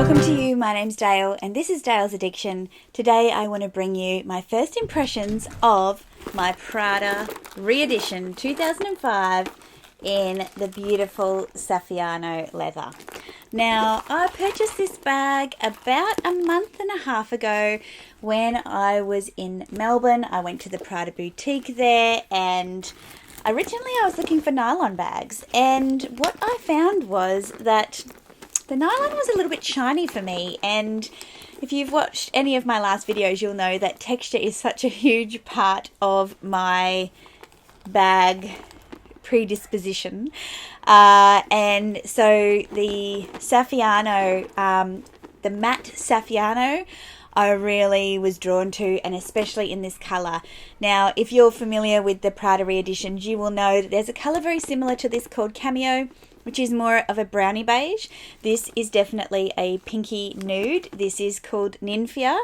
Welcome to you, my name's Dayle and this is DaylesAddiction. Today I want to bring you my first impressions of my Prada Reedition 2005 in the beautiful Saffiano leather. Now, I purchased this bag about a month and a half ago when I was in Melbourne. I went to the Prada boutique there, and originally I was looking for nylon bags, and what I found was that the nylon was a little bit shiny for me, and if you've watched any of my last videos, you'll know that texture is such a huge part of my bag predisposition. And so the Saffiano, the matte Saffiano, I really was drawn to, and especially in this colour. Now, if you're familiar with the Prada Reeditions, you will know that there's a colour very similar to this called Cameo, which is more of a brownie beige. This is definitely a pinky nude. This is called Ninfia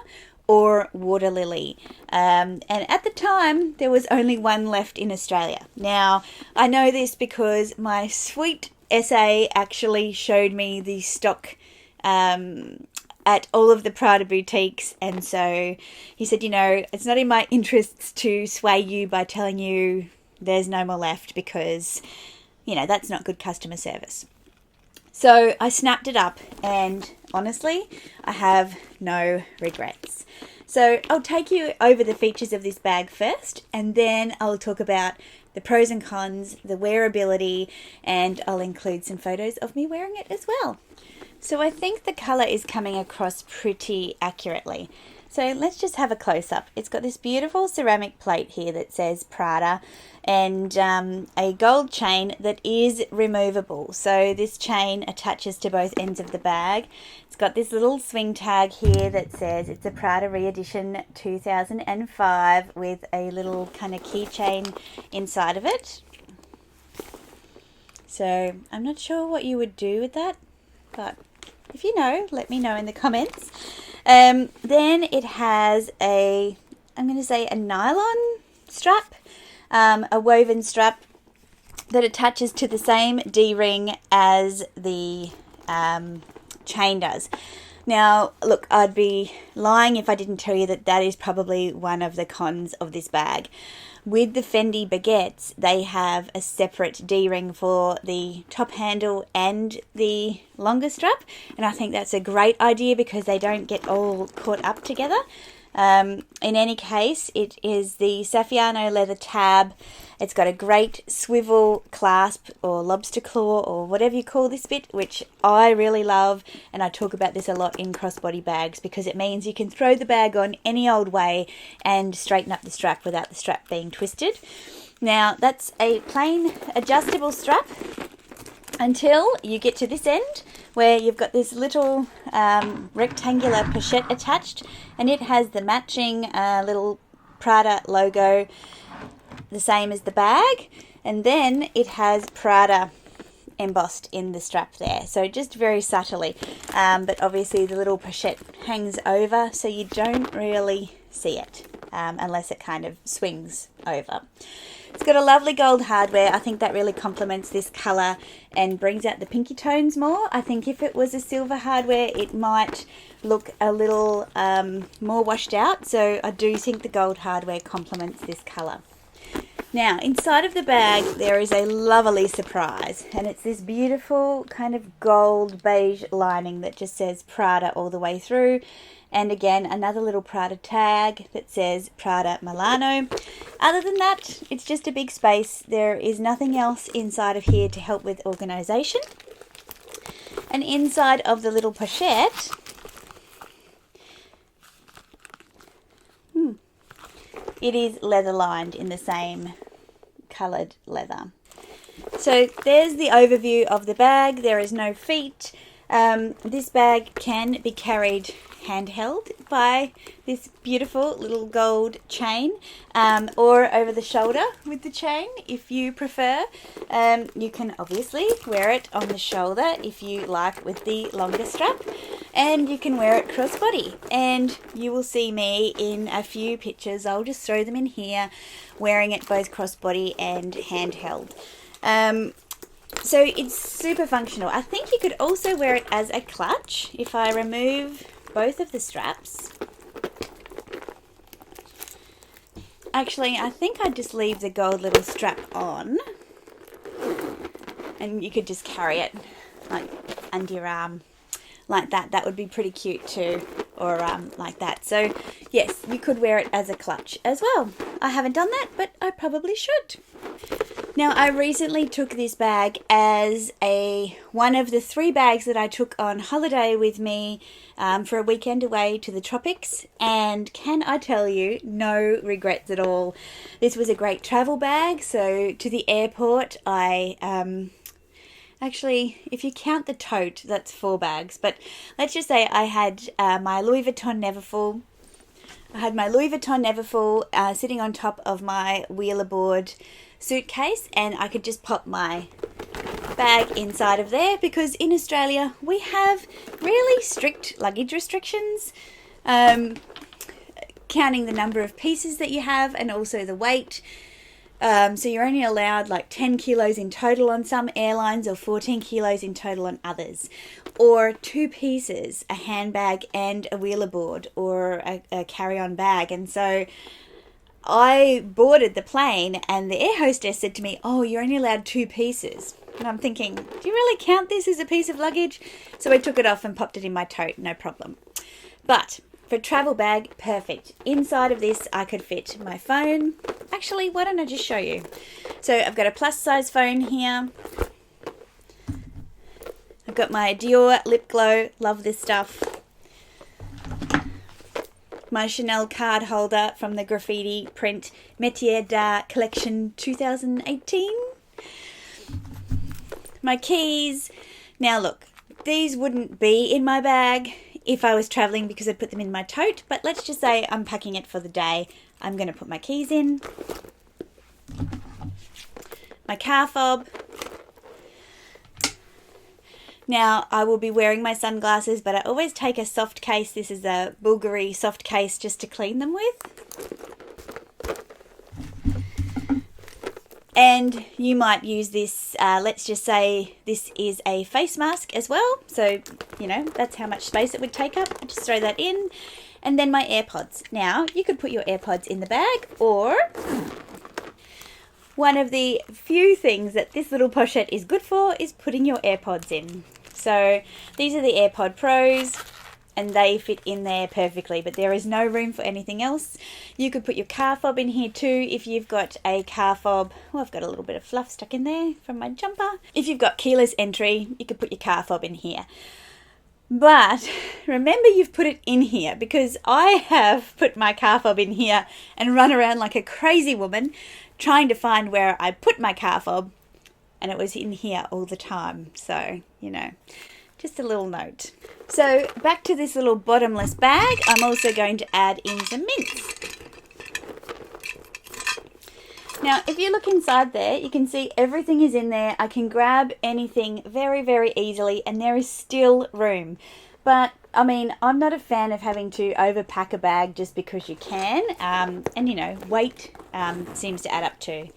or Water Lily. And at the time, there was only one left in Australia. Now, I know this because my sweet SA actually showed me the stock at all of the Prada boutiques, and so he said, you know, it's not in my interests to sway you by telling you there's no more left, because, you know, that's not good customer service. So I snapped it up, and honestly, I have no regrets. So I'll take you over the features of this bag first, and then I'll talk about the pros and cons, the wearability, and I'll include some photos of me wearing it as well. So I think the colour is coming across pretty accurately. So let's just have a close-up. It's got this beautiful ceramic plate here that says Prada, and a gold chain that is removable. So this chain attaches to both ends of the bag. It's got this little swing tag here that says it's a Prada Reedition 2005 with a little kind of keychain inside of it. So I'm not sure what you would do with that, but if you know, let me know in the comments. Then it has I'm going to say a nylon strap, a woven strap that attaches to the same D-ring as the chain does. Now, look, I'd be lying if I didn't tell you that that is probably one of the cons of this bag. With the Fendi baguettes, they have a separate D-ring for the top handle and the longer strap, and I think that's a great idea because they don't get all caught up together. In any case, it is the Saffiano leather tab. It's got a great swivel clasp or lobster claw or whatever you call this bit, which I really love, and I talk about this a lot in crossbody bags because it means you can throw the bag on any old way and straighten up the strap without the strap being twisted. Now, that's a plain adjustable strap until you get to this end where you've got this little rectangular pochette attached, and it has the matching little Prada logo, the same as the bag, and then it has Prada embossed in the strap there, so just very subtly, but obviously the little pochette hangs over so you don't really see it unless it kind of swings over. It's got a lovely gold hardware. I think that really complements this colour and brings out the pinky tones more. I think if it was a silver hardware, it might look a little more washed out, so I do think the gold hardware complements this colour. Now, inside of the bag, there is a lovely surprise, and it's this beautiful kind of gold beige lining that just says Prada all the way through. And again, another little Prada tag that says Prada Milano. Other than that, it's just a big space. There is nothing else inside of here to help with organisation. And inside of the little pochette, it is leather lined in the same coloured leather. So there's the overview of the bag. There is no feet. This bag can be carried handheld by this beautiful little gold chain, or over the shoulder with the chain if you prefer. You can obviously wear it on the shoulder if you like with the longer strap, and you can wear it crossbody, and you will see me in a few pictures. I'll just throw them in here wearing it both crossbody and handheld. So it's super functional. I think you could also wear it as a clutch if I remove both of the straps. Actually, I think I'd just leave the gold little strap on, and you could just carry it like under your arm like that. That would be pretty cute too, or like that. So yes, you could wear it as a clutch as well. I haven't done that, but I probably should. Now, I recently took this bag as one of the 3 bags that I took on holiday with me for a weekend away to the tropics, and can I tell you, no regrets at all. This was a great travel bag, so to the airport I actually, if you count the tote, that's 4 bags, but let's just say I had my Louis Vuitton Neverfull. I had my Louis Vuitton Neverfull sitting on top of my wheel-aboard suitcase, and I could just pop my bag inside of there, because in Australia we have really strict luggage restrictions, counting the number of pieces that you have and also the weight. So you're only allowed like 10 kilos in total on some airlines, or 14 kilos in total on others, or 2 pieces, a handbag and a wheel-aboard, or a carry-on bag. And so I boarded the plane and the air hostess said to me, "Oh, you're only allowed 2 pieces." And I'm thinking, do you really count this as a piece of luggage? So I took it off and popped it in my tote, no problem. But for a travel bag, perfect. Inside of this, I could fit my phone. Actually, why don't I just show you? So I've got a plus size phone here. I've got my Dior lip glow, love this stuff. My Chanel card holder from the graffiti print Métier d'Art collection 2018. My keys. Now look, these wouldn't be in my bag if I was traveling because I'd put them in my tote, but let's just say I'm packing it for the day. I'm going to put my keys in. My car fob. Now, I will be wearing my sunglasses, but I always take a soft case. This is a Bulgari soft case just to clean them with. And you might use this, let's just say this is a face mask as well. So, you know, that's how much space it would take up. I just throw that in. And then my AirPods. Now, you could put your AirPods in the bag, or one of the few things that this little pochette is good for is putting your AirPods in. So these are the AirPod Pros, and they fit in there perfectly, but there is no room for anything else. You could put your car fob in here too if you've got a car fob. Well, I've got a little bit of fluff stuck in there from my jumper. If you've got keyless entry, you could put your car fob in here. But remember, you've put it in here, because I have put my car fob in here and run around like a crazy woman trying to find where I put my car fob, and it was in here all the time. So, you know, just a little note. So back to this little bottomless bag, I'm also going to add in some mints. Now, if you look inside there, you can see everything is in there. I can grab anything very, very easily, and there is still room. But, I mean, I'm not a fan of having to overpack a bag just because you can. And, you know, weight seems to add up too.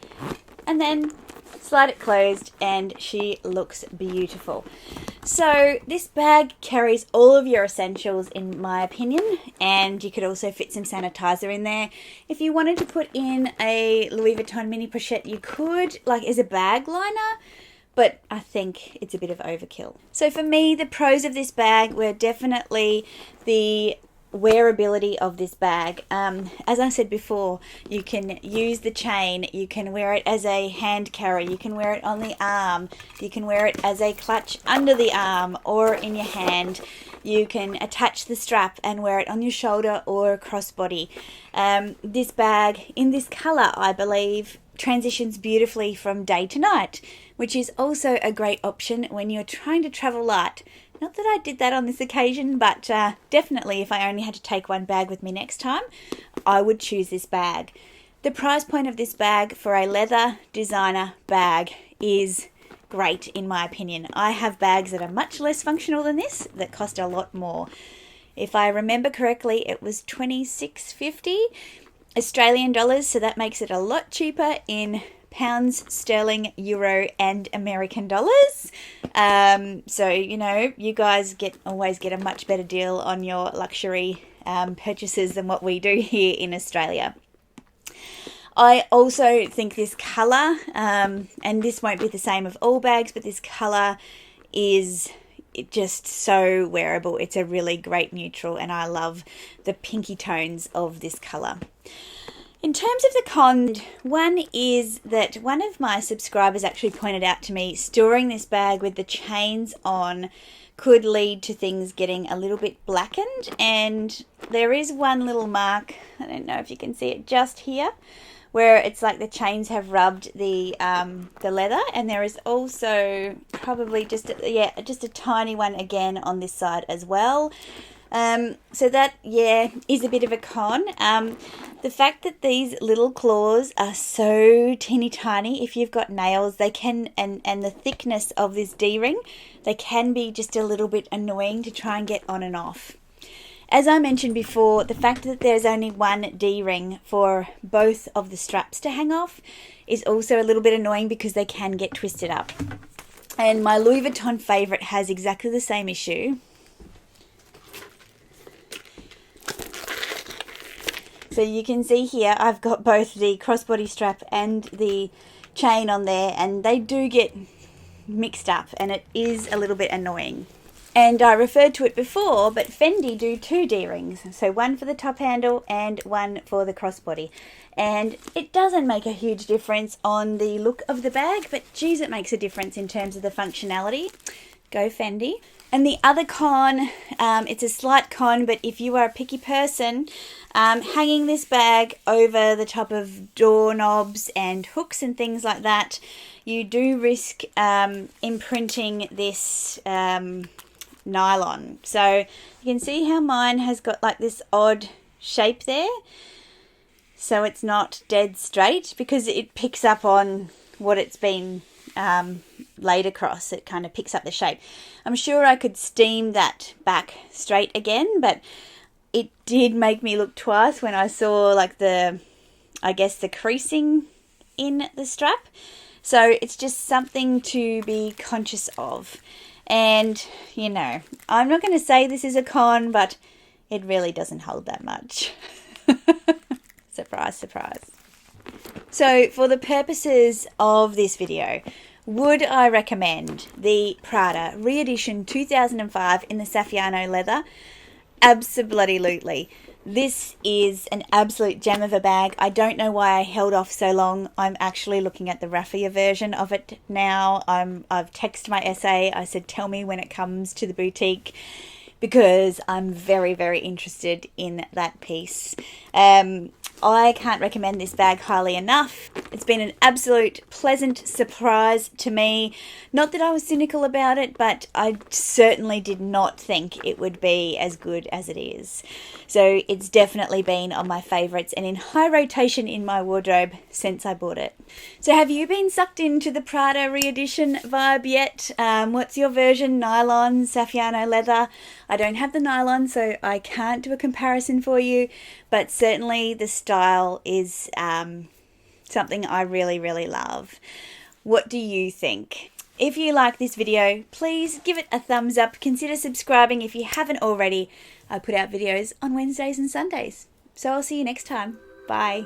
And then slide it closed, and she looks beautiful. So this bag carries all of your essentials, in my opinion, and you could also fit some sanitizer in there. If you wanted to put in a Louis Vuitton mini pochette, you could, like as a bag liner, but I think it's a bit of overkill. So for me, the pros of this bag were definitely the wearability of this bag. As I said before, you can use the chain, you can wear it as a hand carry, you can wear it on the arm, you can wear it as a clutch under the arm or in your hand. You can attach the strap and wear it on your shoulder or crossbody. This bag in this colour, I believe, transitions beautifully from day to night, which is also a great option when you're trying to travel light. Not that I did that on this occasion, but definitely if I only had to take one bag with me next time, I would choose this bag. The price point of this bag for a leather designer bag is great, in my opinion. I have bags that are much less functional than this that cost a lot more. If I remember correctly, it was $26.50 Australian dollars, so that makes it a lot cheaper in pounds sterling, euro, and American dollars. So, you know, you guys always get a much better deal on your luxury purchases than what we do here in Australia. I also think this colour, and this won't be the same of all bags, but this colour is just so wearable. It's a really great neutral, and I love the pinky tones of this colour. In terms of the con, one is that one of my subscribers actually pointed out to me storing this bag with the chains on could lead to things getting a little bit blackened, and there is one little mark, I don't know if you can see it just here, where it's like the chains have rubbed the leather, and there is also probably just a tiny one again on this side as well. So that, is a bit of a con. The fact that these little claws are so teeny tiny, if you've got nails, they can, and the thickness of this D-ring, they can be just a little bit annoying to try and get on and off. As I mentioned before, the fact that there's only one D-ring for both of the straps to hang off is also a little bit annoying because they can get twisted up. And my Louis Vuitton favourite has exactly the same issue. So you can see here I've got both the crossbody strap and the chain on there, and they do get mixed up, and it is a little bit annoying. And I referred to it before, but Fendi do 2 D-rings. So one for the top handle and one for the crossbody. And it doesn't make a huge difference on the look of the bag, but geez, it makes a difference in terms of the functionality. Go Fendi. And the other con, it's a slight con, but if you are a picky person, hanging this bag over the top of doorknobs and hooks and things like that, you do risk imprinting this nylon. So you can see how mine has got like this odd shape there, so it's not dead straight because it picks up on what it's been laid across. It kind of picks up the shape. I'm sure I could steam that back straight again, but it did make me look twice when I saw like the creasing in the strap. So it's just something to be conscious of. And, you know, I'm not going to say this is a con, but it really doesn't hold that much. Surprise, surprise. So, for the purposes of this video, would I recommend the Prada Reedition 2005 in the Saffiano leather? Absolutely. This is an absolute gem of a bag. I don't know why I held off so long. I'm actually looking at the raffia version of it now. I've texted my essay. I said, tell me when it comes to the boutique, because I'm very, very interested in that piece. I can't recommend this bag highly enough. It's been an absolute pleasant surprise to me. Not that I was cynical about it, but I certainly did not think it would be as good as it is. So it's definitely been on my favourites and in high rotation in my wardrobe since I bought it. So have you been sucked into the Prada Reedition vibe yet? What's your version? Nylon, Saffiano leather? I don't have the nylon, so I can't do a comparison for you, but certainly the style is something I really, really love. What do you think? If you like this video, please give it a thumbs up. Consider subscribing if you haven't already. I put out videos on Wednesdays and Sundays. So I'll see you next time. Bye.